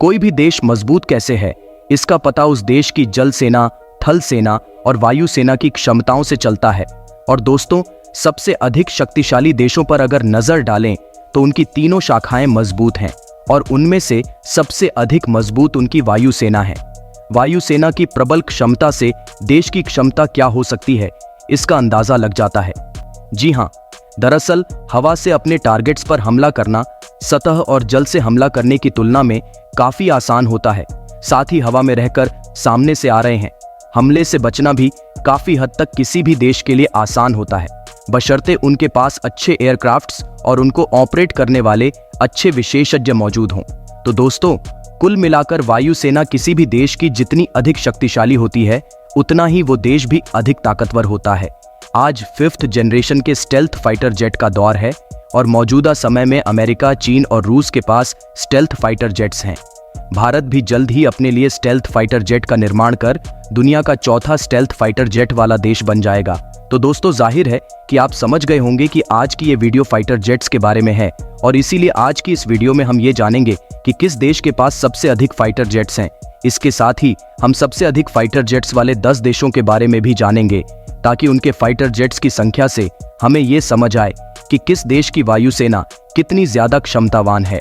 कोई भी देश मजबूत कैसे है, इसका पता उस देश की जल सेना, थल सेना और वायु सेना की क्षमताओं से चलता है। और दोस्तों, सबसे अधिक शक्तिशाली देशों पर अगर नजर डालें तो उनकी तीनों शाखाएं मजबूत हैं और उनमें से सबसे अधिक मजबूत उनकी वायु सेना है। वायु सेना की प्रबल क्षमता से देश की क्षमता क्या हो सकती है, इसका अंदाजा लग जाता है। जी हां, दरअसल हवा से अपने टारगेट्स पर हमला करना सतह और जल से हमला करने की तुलना में काफी आसान होता है। साथ ही हवा में रहकर सामने से आ रहे हैं हमले से बचना भी काफी हद तक किसी भी देश के लिए आसान होता है, बशर्ते उनके पास अच्छे एयरक्राफ्ट्स और उनको ऑपरेट करने वाले अच्छे विशेषज्ञ मौजूद हों। तो दोस्तों, कुल मिलाकर वायु सेना किसी भी देश की जितनी अधिक शक्तिशाली होती है, उतना ही वो देश भी अधिक ताकतवर होता है। आज 5th जनरेशन के स्टेल्थ फाइटर जेट का दौर है और मौजूदा समय में अमेरिका, चीन और रूस के पास स्टेल्थ फाइटर जेट्स हैं। भारत भी जल्द ही अपने लिए स्टेल्थ फाइटर जेट का निर्माण कर दुनिया का चौथा स्टेल्थ फाइटर जेट वाला देश बन जाएगा। तो दोस्तों, जाहिर है कि आप समझ गए होंगे कि आज की ये वीडियो फाइटर जेट्स के बारे में है और इसीलिए आज की इस वीडियो में हम ये जानेंगे कि किस देश के पास सबसे अधिक फाइटर जेट्स हैं। इसके साथ ही हम सबसे अधिक फाइटर जेट्स वाले 10 देशों के बारे में भी जानेंगे, ताकि उनके फाइटर जेट्स की संख्या से हमें ये समझ आए कि किस देश की वायुसेना कितनी ज्यादा क्षमतावान है।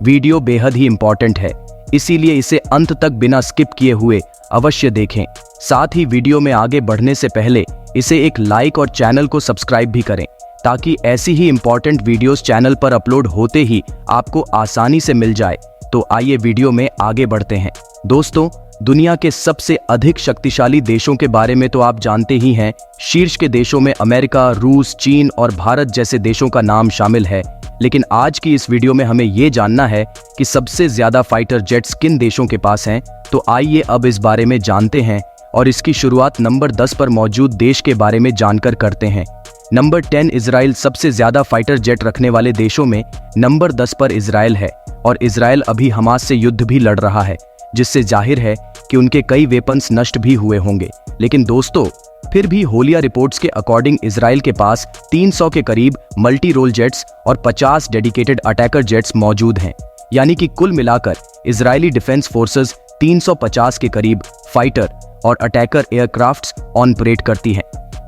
वीडियो बेहद ही इंपॉर्टेंट है, इसीलिए इसे अंत तक बिना स्किप किए हुए अवश्य देखें। साथ ही वीडियो में आगे बढ़ने से पहले इसे एक लाइक और चैनल को सब्सक्राइब भी करें, ताकि ऐसी ही इंपॉर्टेंट वीडियोस चैनल पर अपलोड होते ही आपको आसानी से मिल जाए। तो आइए वीडियो में आगे बढ़ते हैं। दोस्तों, दुनिया के सबसे अधिक शक्तिशाली देशों के बारे में तो आप जानते ही हैं। शीर्ष के देशों में अमेरिका, रूस, चीन और भारत जैसे देशों का नाम शामिल है। लेकिन आज की इस वीडियो में हमें ये जानना है कि सबसे ज्यादा फाइटर जेट्स किन देशों के पास हैं। तो आइए अब इस बारे में जानते हैं और इसकी शुरुआत नंबर 10 पर मौजूद देश के बारे में जानकर करते हैं। Number 10 Israel. सबसे ज्यादा फाइटर जेट रखने वाले देशों में नंबर 10 पर इजराइल है और इजराइल अभी हमास से युद्ध भी लड़ रहा है, जिससे जाहिर है कि उनके कई वेपन्स नष्ट भी हुए होंगे। लेकिन दोस्तों, फिर भी होलिया रिपोर्ट्स के अकॉर्डिंग इजराइल के पास 300 के करीब मल्टी रोल जेट्स और 50 डेडिकेटेड अटैकर जेट्स मौजूद हैं। यानी कि कुल मिलाकर इजरायली डिफेंस फोर्सेस 350 के करीब फाइटर और अटैकर एयरक्राफ्ट्स ऑपरेट करती हैं।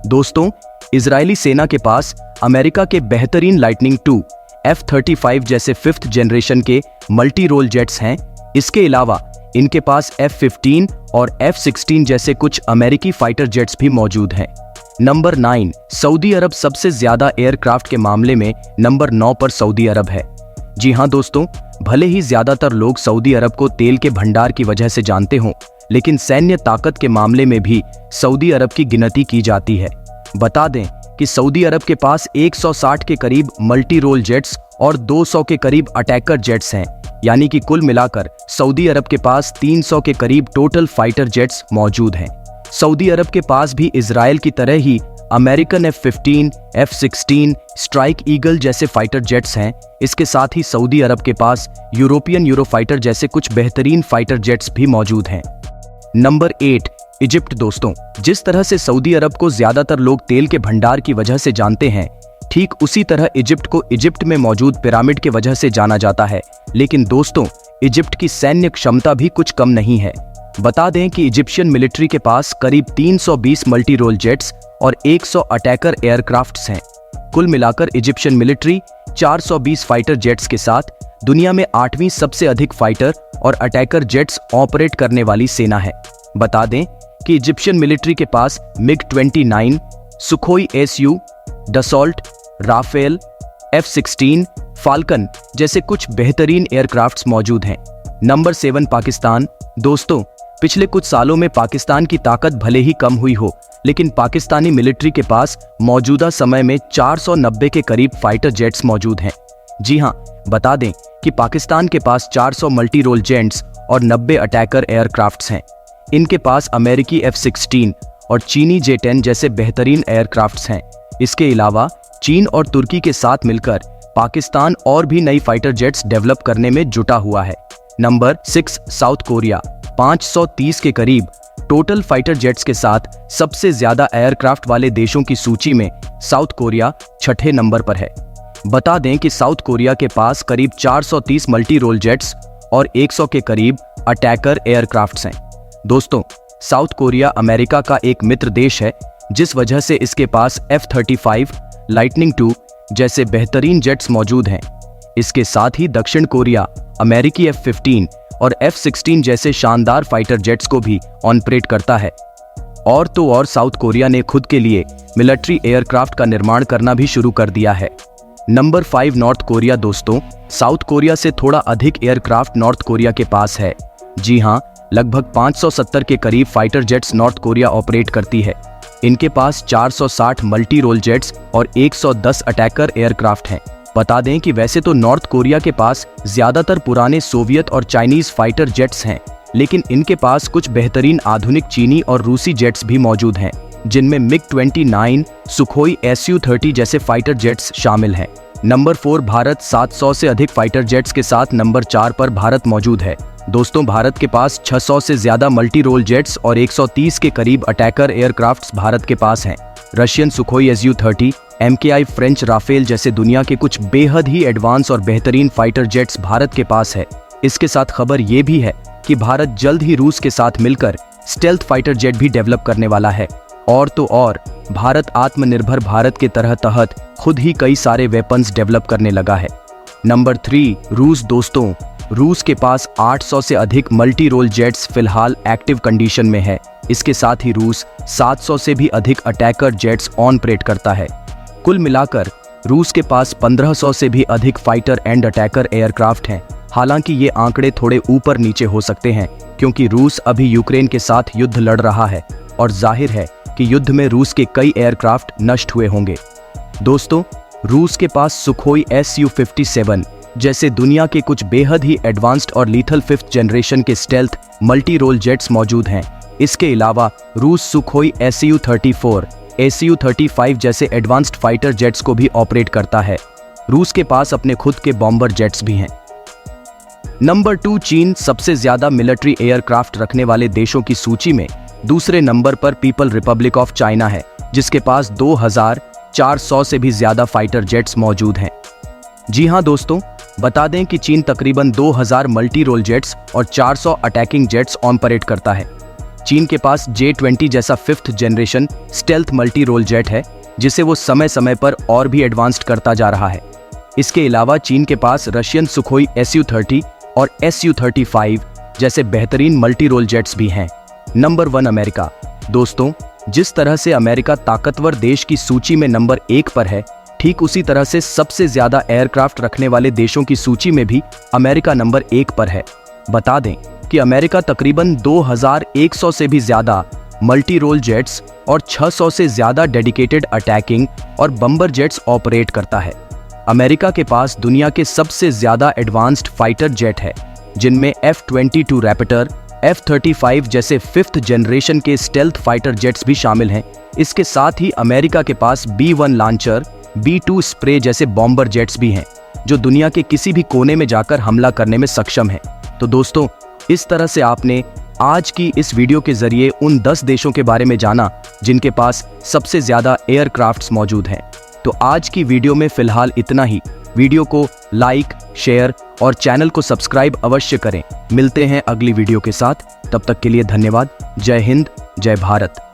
दोस्तों, इजरायली सेना के पास अमेरिका के बेहतरीन लाइटनिंग II F-35 जैसे 5th जनरेशन के मल्टी रोल जेट्स हैं। इसके अलावा इनके पास F-15 और F-16 जैसे कुछ अमेरिकी फाइटर जेट्स भी मौजूद हैं। नंबर 9 सऊदी अरब। सबसे ज्यादा एयरक्राफ्ट के मामले में नंबर 9 पर सऊदी अरब है। जी हां दोस्तों, भले ही ज्यादातर लोग सऊदी अरब को तेल के भंडार की वजह से जानते हों, लेकिन सैन्य ताकत के मामले में भी सऊदी अरब की गिनती की जाती है। बता दें कि सऊदी अरब के पास 160 के करीब मल्टी रोल जेट्स और 200 के करीब अटैकर जेट्स हैं। यानी कि कुल मिलाकर सऊदी अरब के पास 300 के करीब टोटल फाइटर जेट्स मौजूद हैं। सऊदी अरब के पास भी इजराइल की तरह ही American F-15, F-16, strike eagle जैसे फाइटर जेट्स हैं। इसके साथ ही सऊदी अरब के पास यूरोपियन यूरोफाइटर जैसे कुछ बेहतरीन फाइटर जेट्स भी मौजूद हैं। Number 8 Egypt. दोस्तों, जिस तरह से सऊदी अरब को ज्यादातर लोग तेल के भंडार की वजह से जानते हैं, ठीक उसी तरह इजिप्ट को इजिप्ट में मौजूद पिरामिड के वजह से जाना जाता है। लेकिन दोस्तों, इजिप्ट की सैन्य क्षमता भी कुछ कम नहीं है। बता दें कि इजिप्शियन मिलिट्री के पास करीब 320 मल्टी रोल जेट्स और 100 अटैकर एयरक्राफ्ट्स हैं। कुल मिलाकर इजिप्शियन मिलिट्री 420 फाइटर जेट्स के साथ दुनिया में 8वीं सबसे अधिक फाइटर और अटैकर जेट्स ऑपरेट करने वाली सेना है। बता दें कि इजिप्शियन मिलिट्री के पास MiG-29, Sukhoi Su, Dassault, Rafale, F-16, Falcon जैसे कुछ बेहतरीन एयरक्राफ्ट्स मौजूद हैं। नंबर 7 पाकिस्तान। दोस्तों, पिछले कुछ सालों में पाकिस्तान की ताकत भले ही कम हुई हो, लेकिन पाकिस्तानी मिलिट्री के पास मौजूदा समय में 490 के करीब फाइटर जेट्स मौजूद हैं। जी हां, बता दें कि पाकिस्तान के पास 400 मल्टी रोल जेट्स और 90 अटैकर एयरक्राफ्ट्स हैं। इनके पास अमेरिकी F-16 और चीनी J-10 जैसे बेहतरीन एयरक्राफ्ट्स हैं। इसके अलावा चीन और तुर्की के साथ मिलकर पाकिस्तान और भी नई फाइटर जेट्स डेवलप करने में जुटा हुआ है। Number 6 south Korea. 530 के करीब टोटल फाइटर जेट्स के साथ सबसे ज्यादा एयरक्राफ्ट वाले देशों की सूची में साउथ कोरिया 6ठे नंबर पर है। बता दें कि साउथ कोरिया के पास करीब 430 मल्टी रोल जेट्स और 100 के करीब अटैकर एयरक्राफ्ट्स हैं। दोस्तों, साउथ कोरिया अमेरिका का एक मित्र देश है, जिस वजह से इसके पास F-35, लाइटनिंग II जैसे बेहतरीन जेट्स मौजूद हैं। इसके साथ ही दक्षिण कोरिया अमेरिकी F-15 और F-16 जैसे शानदार फाइटर जेट्स को भी ऑपरेट करता है। और तो और साउथ कोरिया ने खुद के लिए मिलिट्री एयरक्राफ्ट का निर्माण करना भी शुरू कर दिया है। Number 5 north Korea. दोस्तों, साउथ कोरिया से थोड़ा अधिक एयरक्राफ्ट नॉर्थ कोरिया के पास है। जी हाँ, लगभग 570 के करीब fighter jets north Korea operate करती है। इनके पास 460 मल्टी रोल जेट्स और 110 अटैकर एयरक्राफ्ट हैं। बता दें कि वैसे तो नॉर्थ कोरिया के पास ज्यादातर पुराने सोवियत और चाइनीज फाइटर जेट्स हैं, लेकिन इनके पास कुछ बेहतरीन आधुनिक चीनी और रूसी जेट्स भी मौजूद हैं, जिनमें MiG-29, सुखोई Su-30 जैसे फाइटर जेट्स शामिल हैं। नंबर 4 भारत। 700 से अधिक फाइटर जेट्स के साथ नंबर 4 पर भारत मौजूद है। दोस्तों, भारत के पास 600 से ज्यादा मल्टी रोल जेट्स और 130 के करीब अटैकर एयरक्राफ्ट्स भारत के पास हैं। Russian Sukhoi Su-30, MKI, French Rafale जैसे दुनिया के कुछ बेहद ही एडवांस और बेहतरीन फाइटर जेट्स भारत के पास है। इसके साथ खबर ये भी है कि भारत जल्द ही रूस के साथ मिलकर स्टेल्थ फाइटर जेट भी डेवलप करने वाला है। और तो और भारत आत्मनिर्भर भारत के तहत खुद ही कई सारे वेपन्स डेवलप करने लगा है। नंबर 3 रूस। दोस्तों, रूस के पास 800 से अधिक मल्टी रोल जेट्स फिलहाल एक्टिव कंडीशन में है। इसके साथ ही रूस 700 से भी अधिक अटैकर जेट्स ऑपरेट करता है। कुल मिलाकर रूस के पास 1500 से भी अधिक फाइटर एंड अटैकर एयरक्राफ्ट हैं। हालांकि ये आंकड़े थोड़े ऊपर नीचे हो सकते हैं, क्योंकि रूस अभी यूक्रेन के साथ युद्ध लड़ रहा है और जाहिर है कि युद्ध में रूस के कई एयरक्राफ्ट नष्ट हुए होंगे। दोस्तों, रूस के पास सुखोई Su-57 जैसे दुनिया के कुछ बेहद ही एडवांस्ड और लीथल 5th जनरेशन के स्टेल्थ मल्टी रोल जेट्स मौजूद हैं। इसके अलावा रूस सुखोई Su-34, Su-35 जैसे एडवांस्ड फाइटर जेट्स को भी ऑपरेट करता है। रूस के पास अपने खुद के बॉम्बर जेट्स भी हैं। नंबर 2 चीन। सबसे ज्यादा मिलिट्री एयरक्राफ्ट रखने वाले देशों की सूची में दूसरे नंबर पर पीपल रिपब्लिक ऑफ चाइना है, जिसके पास 2400 से भी ज्यादा फाइटर जेट्स मौजूद हैं। जी हां दोस्तों, बता दें कि चीन तकरीबन 2000 मल्टी रोल जेट्स और 400 अटैकिंग जेट्स ऑपरेट करता है। चीन के पास J-20 जैसा 5th generation stealth multi role jet है, जिसे वो समय समय पर और भी एडवांस्ड करता जा रहा है। इसके अलावा चीन के पास रशियन सुखोई Su-30 और Su-35 जैसे बेहतरीन मल्टी रोल जेट्स भी हैं। Number 1 America. दोस्तों, जिस तरह से अमेरिका ताकतवर देश की सूची में नंबर 1 पर है, ठीक उसी तरह से सबसे ज्यादा एयरक्राफ्ट रखने वाले देशों की सूची में भी अमेरिका नंबर 1 पर है। बता दें कि अमेरिका तकरीबन 2100 से भी ज्यादा मल्टी रोल जेट्स और 600 से ज्यादा डेडिकेटेड अटैकिंग और बम्बर जेट्स ऑपरेट करता है। अमेरिका के पास दुनिया के सबसे ज्यादा एडवांस्ड फाइटर जेट है, जिनमें F-22 रैप्टर, F-35 जैसे 5th जनरेशन के स्टेल्थ फाइटर जेट्स भी शामिल हैं। इसके साथ ही अमेरिका के पास B-1 लॉन्चर, B-2 स्प्रे जैसे बॉम्बर जेट्स भी हैं, जो दुनिया के किसी भी कोने में जाकर हमला करने में सक्षम हैं। तो दोस्तों, इस तरह से आपने आज की इस वीडियो के जरिए उन 10 देशों के बारे में जाना जिनके पास सबसे ज्यादा एयरक्राफ्ट्स मौजूद हैं। तो आज की वीडियो में फिलहाल इतना ही। वीडियो को लाइक, शेयर और चैनल को सब्सक्राइब अवश्य करें। मिलते हैं अगली वीडियो के साथ। तब तक के लिए धन्यवाद। जय हिंद, जय भारत।